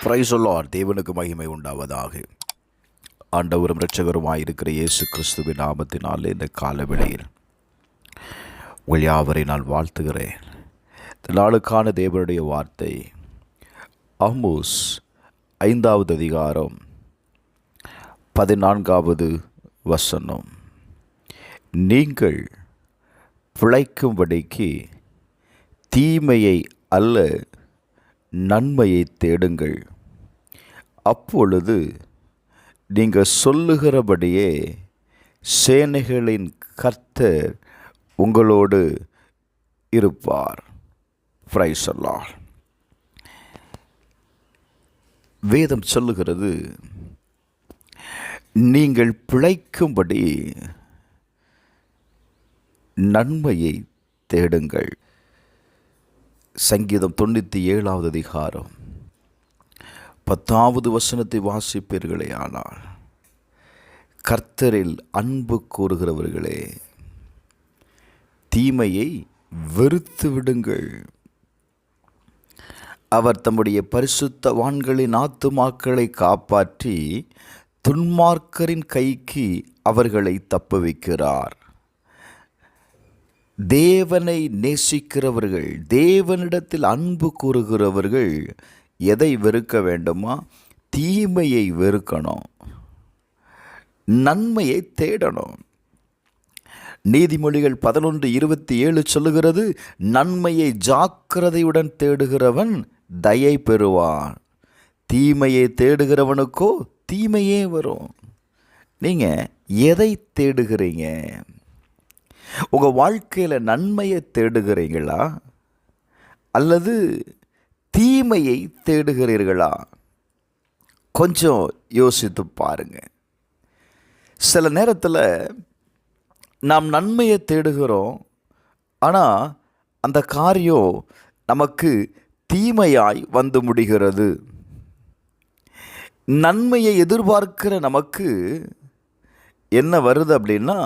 Praise the Lord. தேவனுக்கு மகிமை உண்டாவதாக. ஆண்டவரும் இரட்சகருமாயிருக்கிற இயேசு கிறிஸ்துவின் நாமத்தினாலே இந்த காலவேளையில் உங்கள் யாவரை நான் வாழ்த்துகிறேன். இந்த நாளுக்கான தேவனுடைய வார்த்தை ஆமோஸ் 5வது அதிகாரம் 14வது வசனம். நீங்கள் பிழைக்கும்படிக்கு தீமையை அல்ல நன்மையை தேடுங்கள், அப்பொழுது நீங்கள் சொல்லுகிறபடியே சேனைகளின் கர்த்தர் உங்களோடு இருப்பார். Praise the Lord. வேதம் சொல்லுகிறது, நீங்கள் பிழைக்கும்படி நன்மையை தேடுங்கள். சங்கீதம் 97வது அதிகாரம் 10வது வசனத்தை வாசிப்பீர்களே ஆனால், கர்த்தரில் அன்பு கூறுகிறவர்களே தீமையை வெறுத்து விடுங்கள். அவர் தம்முடைய பரிசுத்தவான்களின் ஆத்துமாக்களை காப்பாற்றி துன்மார்க்கரின் கைக்கு அவர்களை தப்புவிக்கிறார். தேவனை நேசிக்கிறவர்கள், தேவனிடத்தில் அன்பு கூறுகிறவர்கள் எதை வெறுக்க வேண்டுமா? தீமையை வெறுக்கணும், நன்மையை தேடணும். நீதிமொழிகள் 11:27 சொல்லுகிறது, நன்மையை ஜாக்கிரதையுடன் தேடுகிறவன் தயை பெறுவான், தீமையை தேடுகிறவனுக்கோ தீமையே வரும். நீங்கள் எதை தேடுகிறீங்க? உங்கள் வாழ்க்கையில் நன்மையை தேடுகிறீங்களா அல்லது தீமையை தேடுகிறீர்களா? கொஞ்சம் யோசித்து பாருங்க. சில நேரத்தில் நாம் நன்மையை தேடுகிறோம், ஆனால் அந்த காரியம் நமக்கு தீமையாய் வந்து முடிகிறது. நன்மையை எதிர்பார்க்கிற நமக்கு என்ன வருது அப்படின்னா,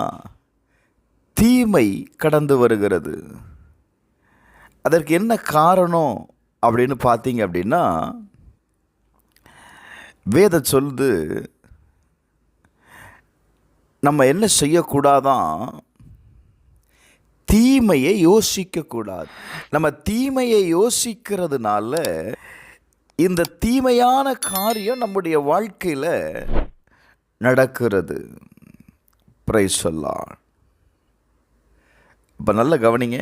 தீமை கடந்து வருகிறது. அதற்கு என்ன காரணம் அப்படின்னு பார்த்தீங்க அப்படின்னா, வேதம் சொல்லுது, நம்ம என்ன செய்யக்கூடாதான், தீமையை யோசிக்கக்கூடாது. நம்ம தீமையை யோசிக்கிறதுனால இந்த தீமையான காரியம் நம்முடைய வாழ்க்கையில் நடக்கிறது. Praise the Lord. இப்போ நல்ல கவனிங்க.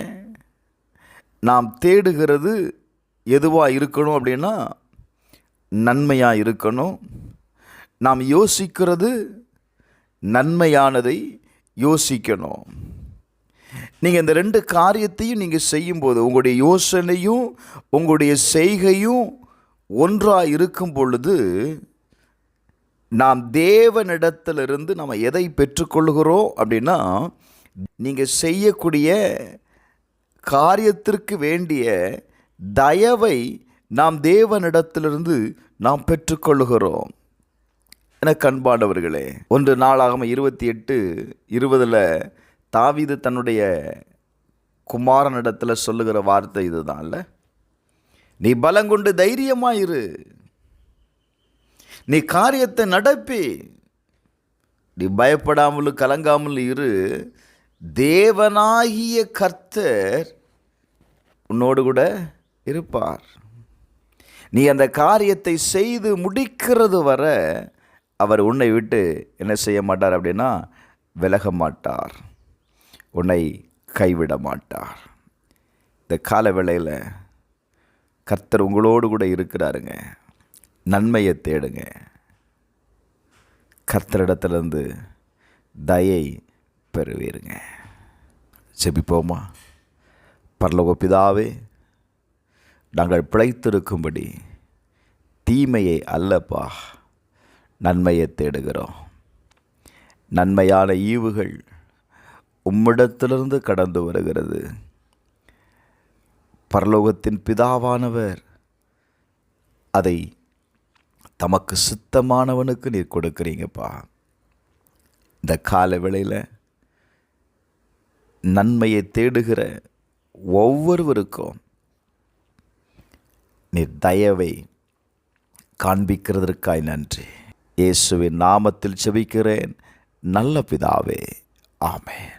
நாம் தேடுகிறது எதுவாக இருக்கணும் அப்படின்னா நன்மையாக இருக்கணும். நாம் யோசிக்கிறது நன்மையானதை யோசிக்கணும். நீங்கள் இந்த 2 காரியத்தையும் நீங்கள் செய்யும்போது, உங்களுடைய யோசனையும் உங்களுடைய செய்கையும் ஒன்றாக இருக்கும் பொழுது, நாம் தேவனிடத்திலிருந்து நம்ம எதை பெற்றுக்கொள்கிறோம் அப்படின்னா, நீங்கள் செய்யக்கூடிய காரியத்திற்கு வேண்டிய தயவை நாம் தேவனிடத்திலிருந்து நாம் பெற்றுக்கொள்கிறோம். எனக்கு அன்பானவர்களே, 1 நாளாகமம் 28:20 தாவீது தன்னுடைய குமாரனிடத்தில் சொல்லுகிற வார்த்தை இதுதான்ல, நீ பலங்கொண்டு தைரியமாயிரு, நீ காரியத்தை நடப்பி, நீ பயப்படாமலும் கலங்காமல் இரு, தேவனாகிய கர்த்தர் உன்னோடு கூட இருப்பார். நீ அந்த காரியத்தை செய்து முடிக்கிறது வர அவர் உன்னை விட்டு என்ன செய்ய மாட்டார் அப்படின்னா, விலக மாட்டார், உன்னை கைவிட மாட்டார். இந்த கால வேளையில் கர்த்தர் உங்களோடு கூட இருக்கிறாருங்க. நன்மையை தேடுங்க. கர்த்தரிடத்திலிருந்து தயை பெறுவீருங்க. ஜெபிப்போமா. பரலோக பிதாவே, நாங்கள் பிழைத்திருக்கும்படி தீமையை அல்லப்பா, நன்மையை தேடுகிறோம். நன்மையான ஈவுகள் உம்மிடத்திலிருந்து கடந்து வருகிறது. பரலோகத்தின் பிதாவானவர் அதை தமக்கு சித்தமானவனுக்கு நீர் கொடுக்குறீங்கப்பா. இந்த கால வேளையில் நன்மையை தேடுகிற ஒவ்வொருவருக்கும் நீர் தயவை காண்பிக்கிறதற்காய் நன்றி. இயேசுவின் நாமத்தில் ஜெபிக்கிறேன் நல்ல பிதாவே, ஆமென்.